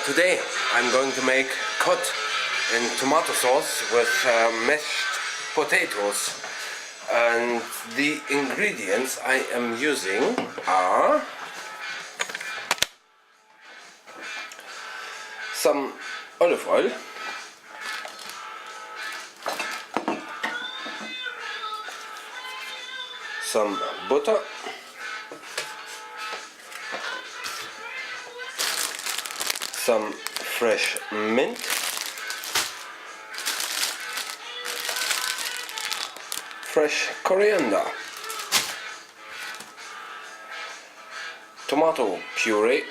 Today I'm going to make cod in tomato sauce with mashed potatoes, and the ingredients I am using are some olive oil, some butter, some fresh mint, fresh coriander, tomato puree,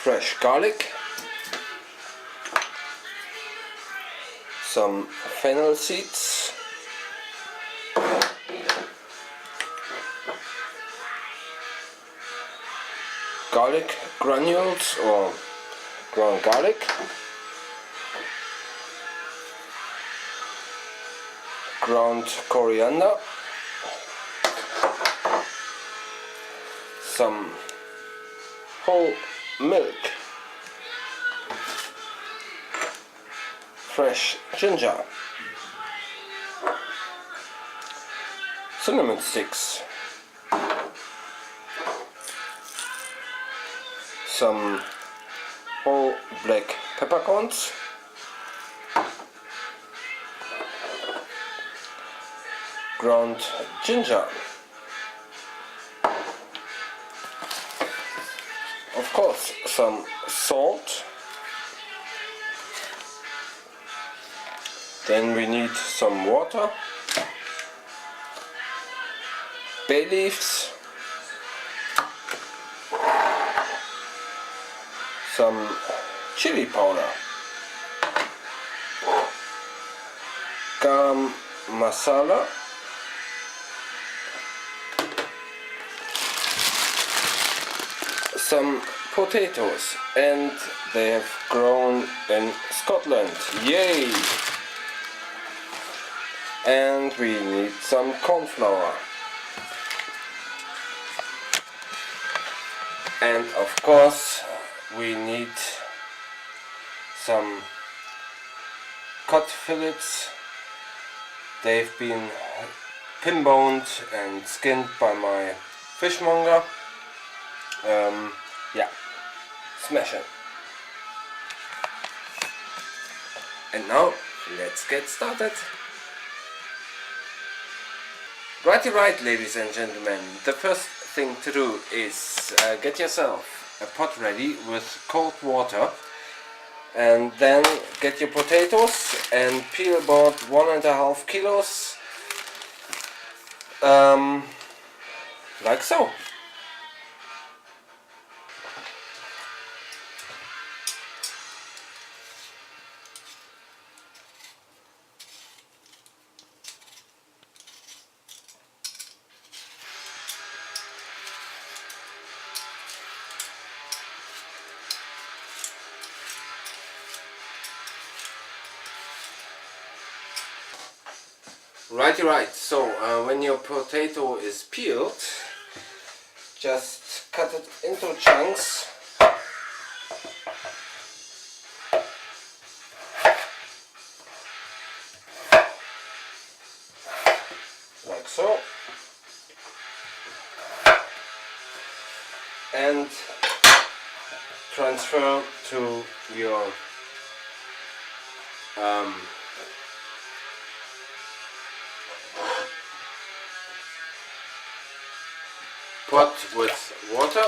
fresh garlic, some fennel seeds, garlic granules or ground garlic, ground coriander, some whole milk, fresh ginger, cinnamon sticks, some whole black peppercorns, ground ginger, of course some salt, then we need some water, bay leaves, some chili powder, garam masala, some potatoes, and they have grown in Scotland, yay! And we need some cornflour, and of course we need some cod fillets. They've been pin-boned and skinned by my fishmonger. Yeah, smash it. And now let's get started. Righty right, ladies and gentlemen, the first thing to do is get yourself a pot ready with cold water, and then get your potatoes and peel about 1.5 kilos, like so. Righty right, so when your potato is peeled, just cut it into chunks. Like so. And transfer to your pot with water,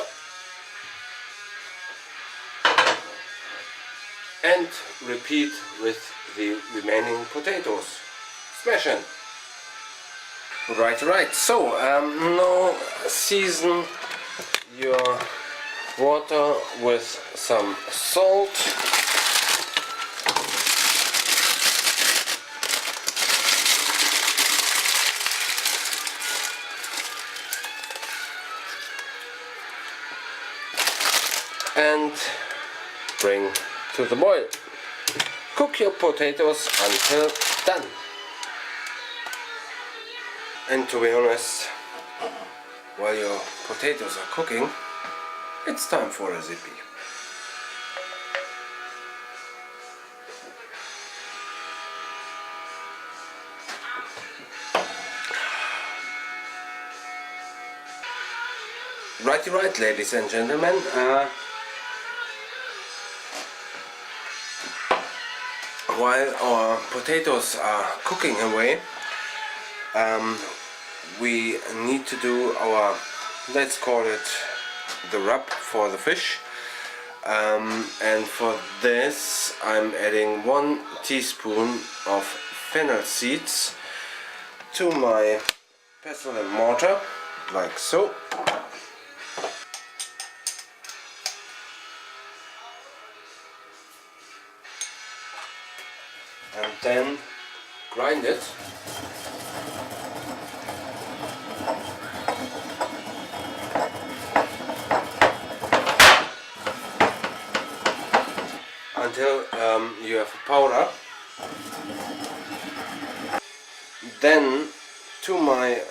and repeat with the remaining potatoes. Smash in. Right, so now season your water with some salt, and bring to the boil. Cook your potatoes until done. And to be honest, while your potatoes are cooking, it's time for a recipe. Righty right, ladies and gentlemen, while our potatoes are cooking away, we need to do our, let's call it the rub for the fish, and for this I'm adding 1 teaspoon of Fennel Seeds to my pestle and mortar, like so. And then grind it until you have a powder. Then to my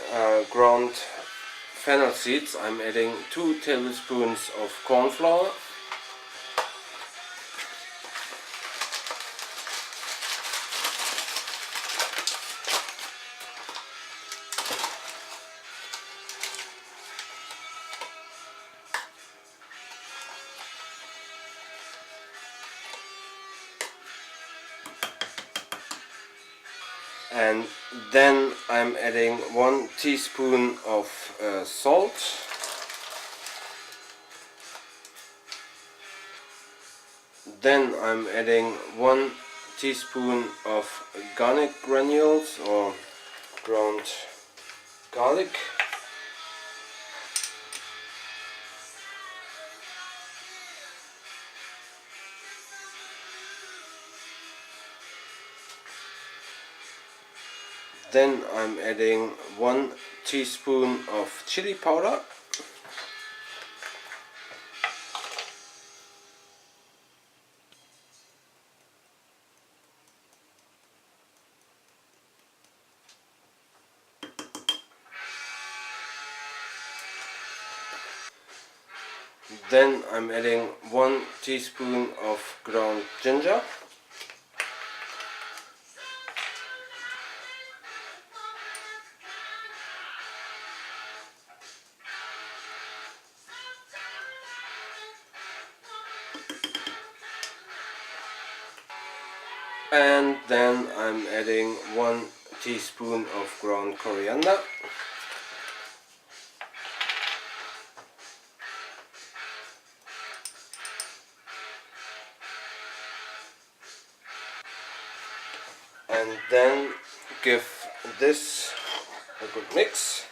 ground fennel seeds I'm adding 2 tablespoons of cornflour, and then I'm adding 1 teaspoon of salt, then I'm adding 1 teaspoon of garlic granules or ground garlic, then I'm adding 1 teaspoon of chili powder, then I'm adding 1 teaspoon of ground ginger, and then I'm adding 1 teaspoon of ground coriander, and then give this a good mix.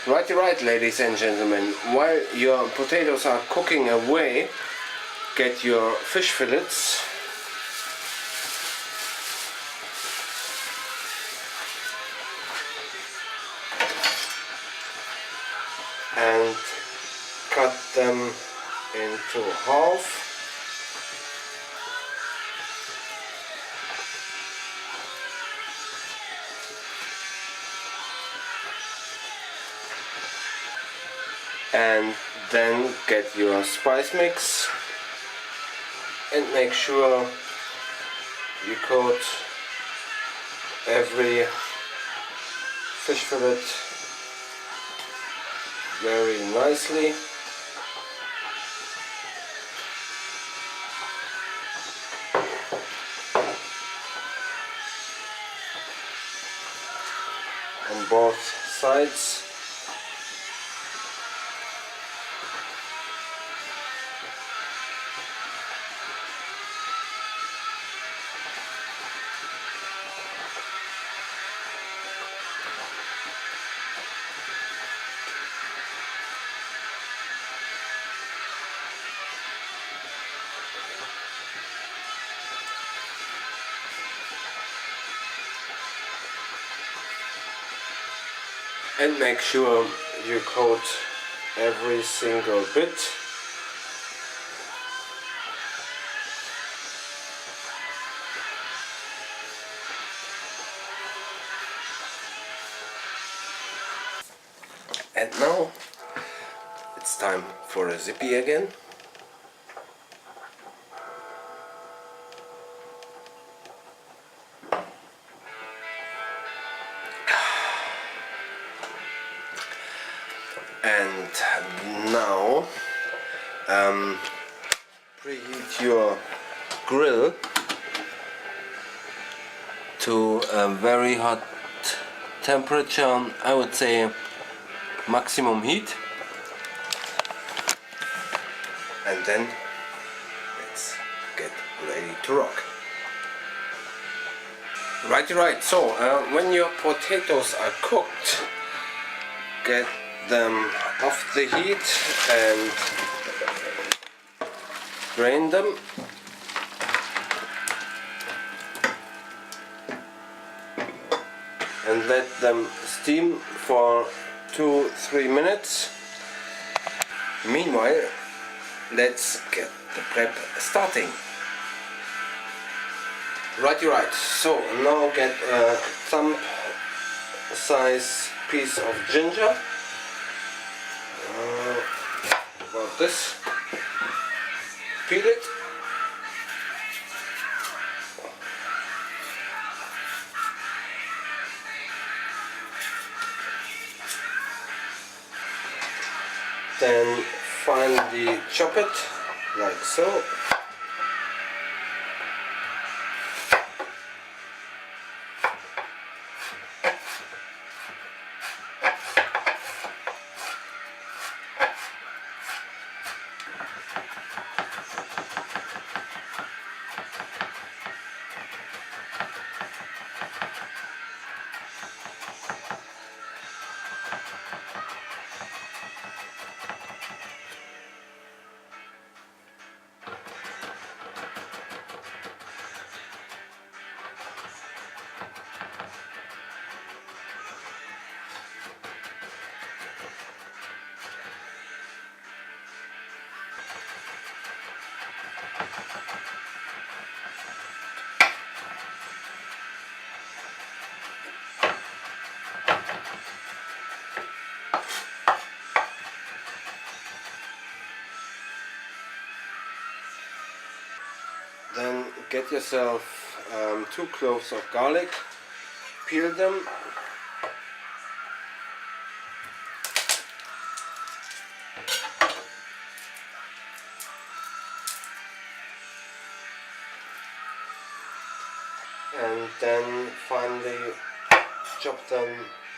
Righty right, ladies and gentlemen, while your potatoes are cooking away, get your fish fillets and cut them into half. And then get your spice mix and make sure you coat every fish fillet very nicely. On both sides. And make sure you coat every single bit And now it's time for a zippy again. And now preheat your grill to a very hot temperature, I would say maximum heat, and then let's get ready to rock. Right, so when your potatoes are cooked, get them off the heat and drain them. And let them steam for 2-3 minutes. Meanwhile, let's get the prep starting. Right, so now get a thumb size piece of ginger, about this, peel it, then finely chop it like so. Then get yourself 2 cloves of garlic, peel them, and then finally chop them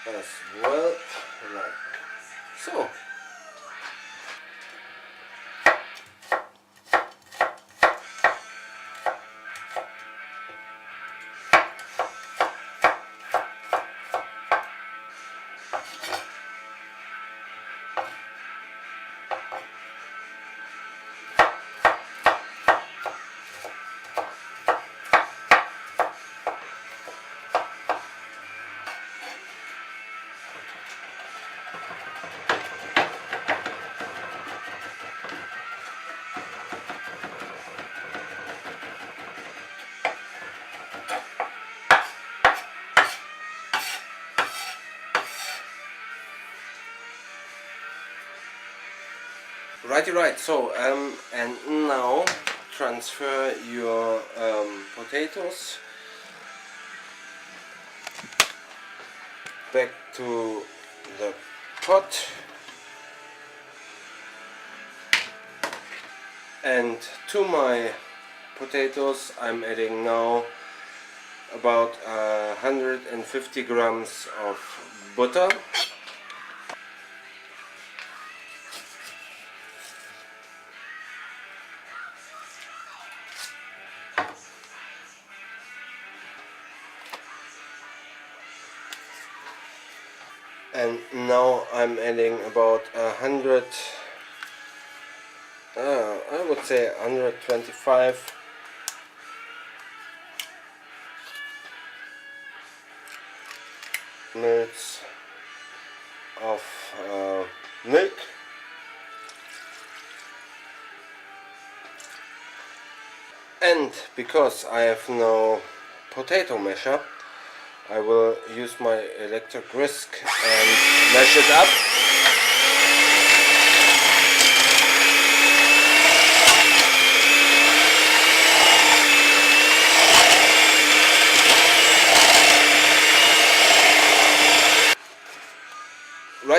as well, like so. Right, so and now transfer your potatoes back to the pot, and to my potatoes I'm adding now about 150 grams of butter. And now I'm adding about 100, I would say 125 ml of milk. And because I have no potato masher, I will use my electric whisk and mash it up.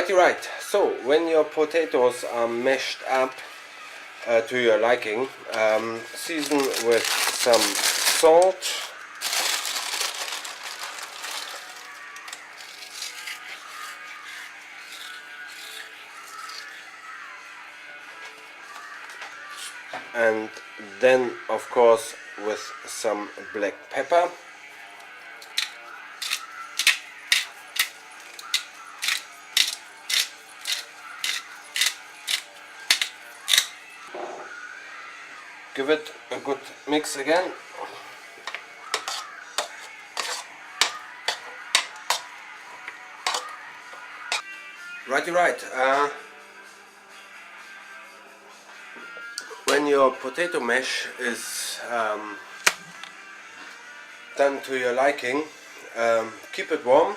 Right. So when your potatoes are mashed up to your liking, season with some salt, and then of course with some black pepper. Give it a good mix again. Right. When your potato mash is done to your liking, keep it warm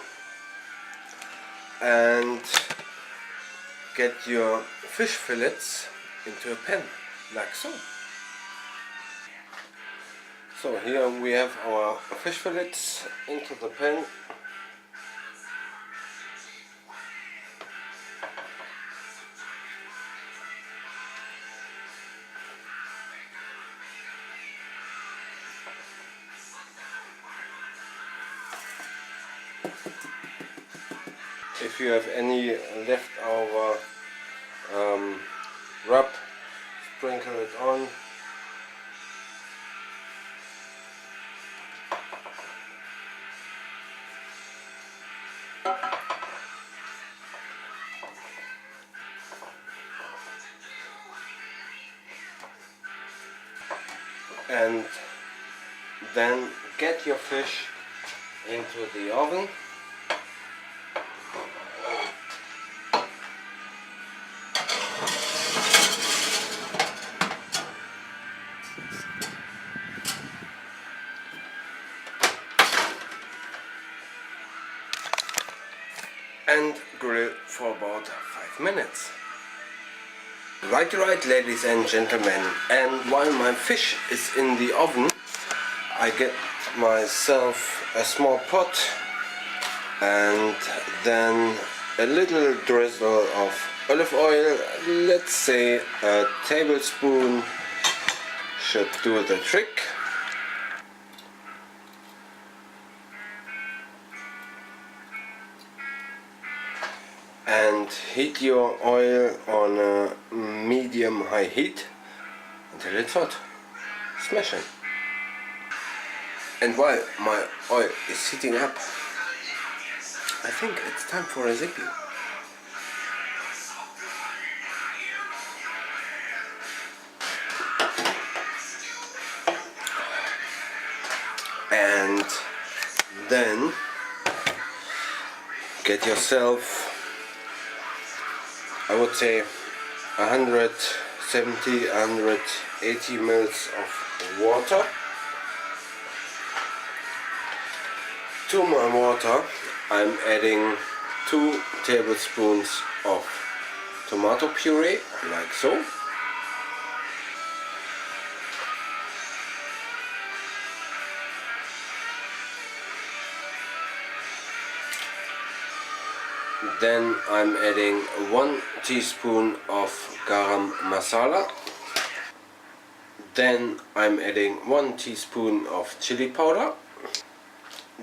and get your fish fillets into a pan, like so. So here we have our fish fillets into the pan. If you have any leftover rub, sprinkle it on. And then get your fish into the oven. And grill for about 5 minutes. Right, ladies and gentlemen, and while my fish is in the oven, I get myself a small pot and then a little drizzle of olive oil. Let's say a tablespoon should do the trick. And heat your oil on a medium-high heat until it's hot. Smash it. And while my oil is heating up, I think it's time for a zippy. And then get yourself, I would say 170, 180 mils of water. To my water I'm adding 2 tablespoons of tomato puree, like so. Then I'm adding 1 teaspoon of Garam Masala. Then I'm adding 1 teaspoon of chili powder.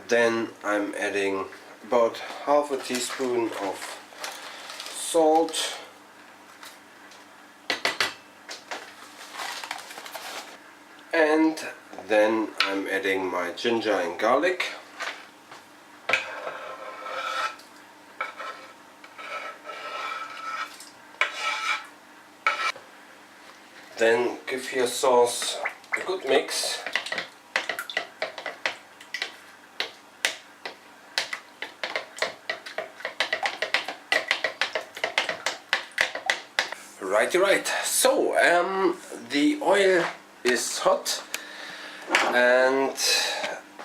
Then I'm adding about half a teaspoon of salt. And then I'm adding my ginger and garlic. Then give your sauce a good mix. Right. So the oil is hot, and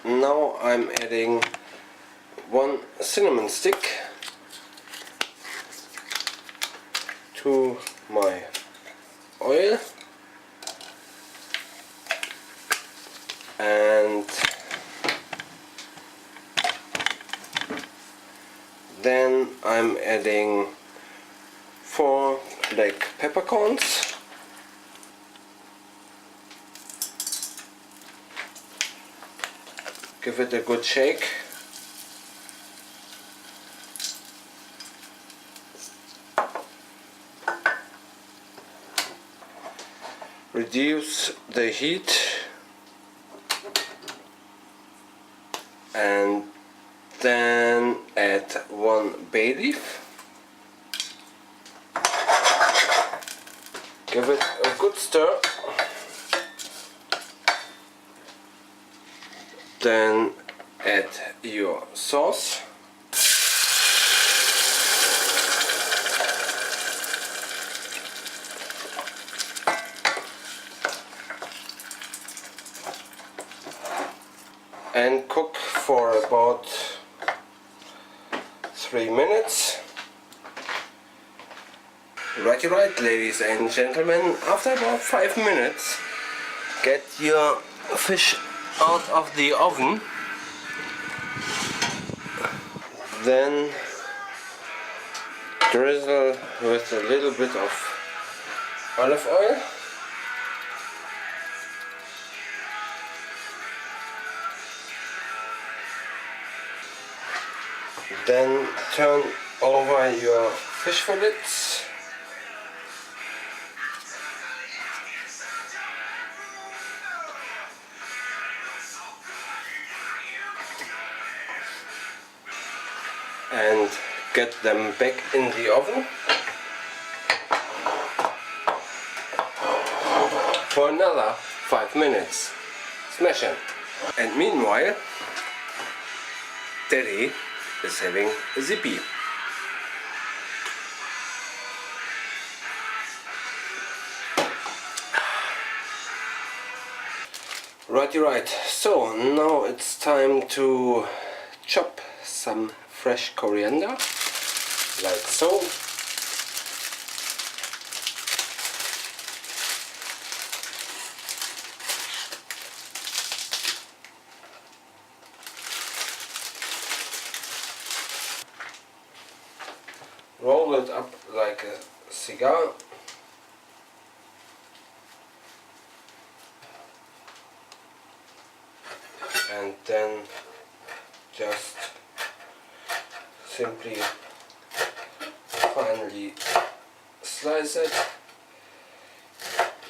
now I'm adding 1 cinnamon stick to my oil, and then I'm adding 4 black peppercorns, give it a good shake. Reduce the heat and then add 1 bay leaf. Give it a good stir. Then add your sauce. And cook for about 3 minutes. Right, ladies and gentlemen, after about 5 minutes, get your fish out of the oven. Then drizzle with a little bit of olive oil. Then turn over your fish fillets. And get them back in the oven for another 5 minutes. Smash them. And meanwhile, Daddy is having a zippy. Right. So now it's time to chop some fresh coriander, like so. Roll it up like a cigar. And then just simply finely slice it.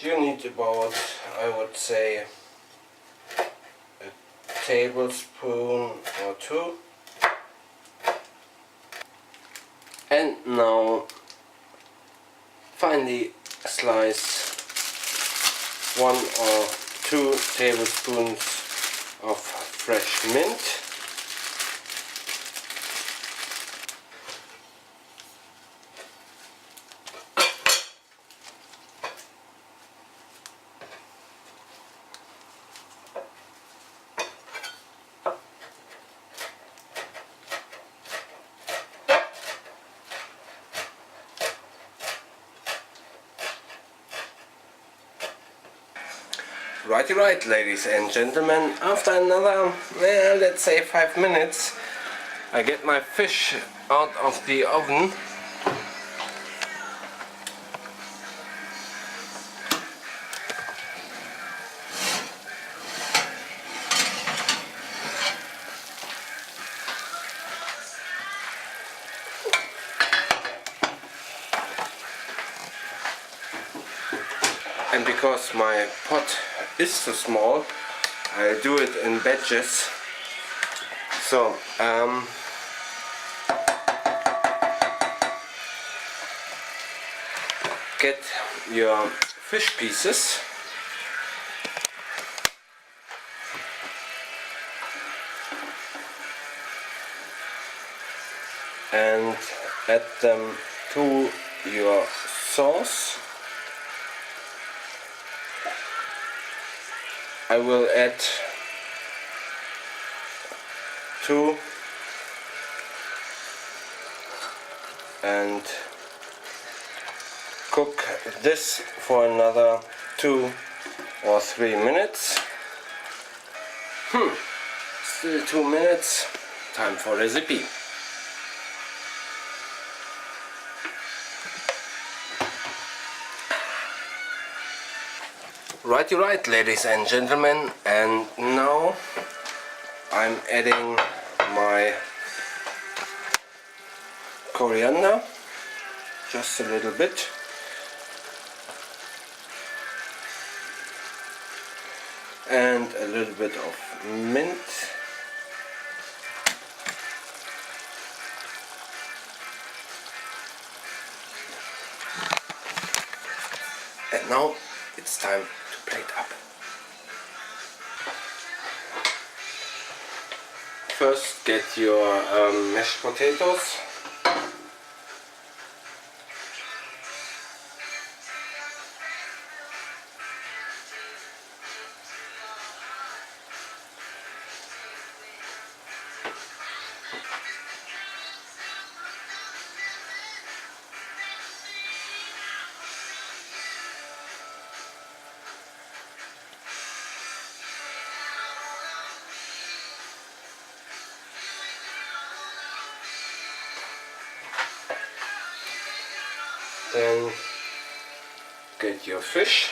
You need about, I would say, a tablespoon or 2. And now finely slice 1 or 2 tablespoons of fresh mint. Right, ladies and gentlemen, after another, let's say 5 minutes, I get my fish out of the oven. And because my pot is so small, I do it in batches. So get your fish pieces and add them to your sauce. I will add 2 and cook this for another 2 or 3 minutes. Still 2 minutes. Time for recipe. Righty right, ladies and gentlemen, and now I'm adding my coriander, just a little bit, and a little bit of mint, and now it's time to plate up. First get your mashed potatoes. Then get your fish.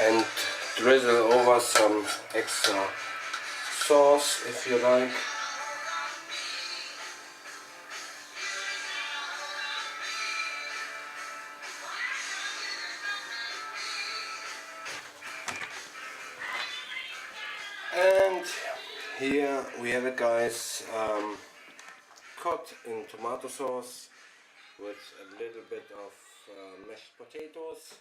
And drizzle over some extra sauce if you like. And here we have it, guys, cod in tomato sauce with a little bit of mashed potatoes.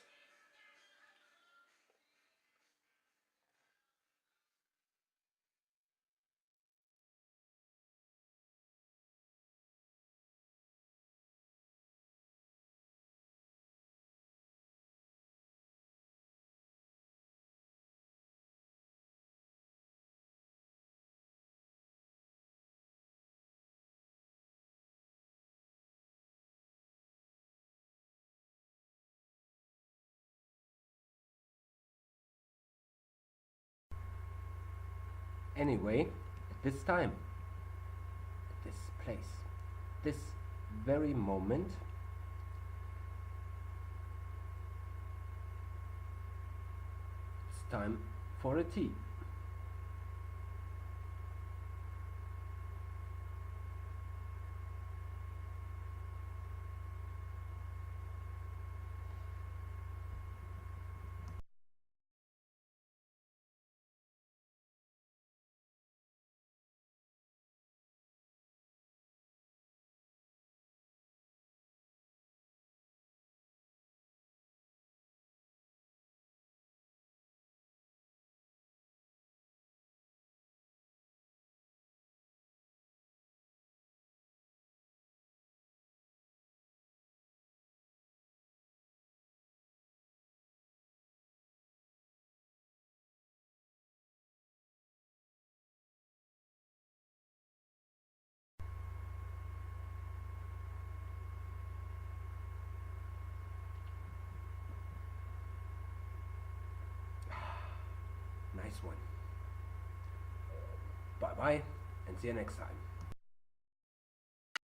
Anyway, at this time, at this place, this very moment, it's time for a tea. Nice one. Bye bye and see you next time.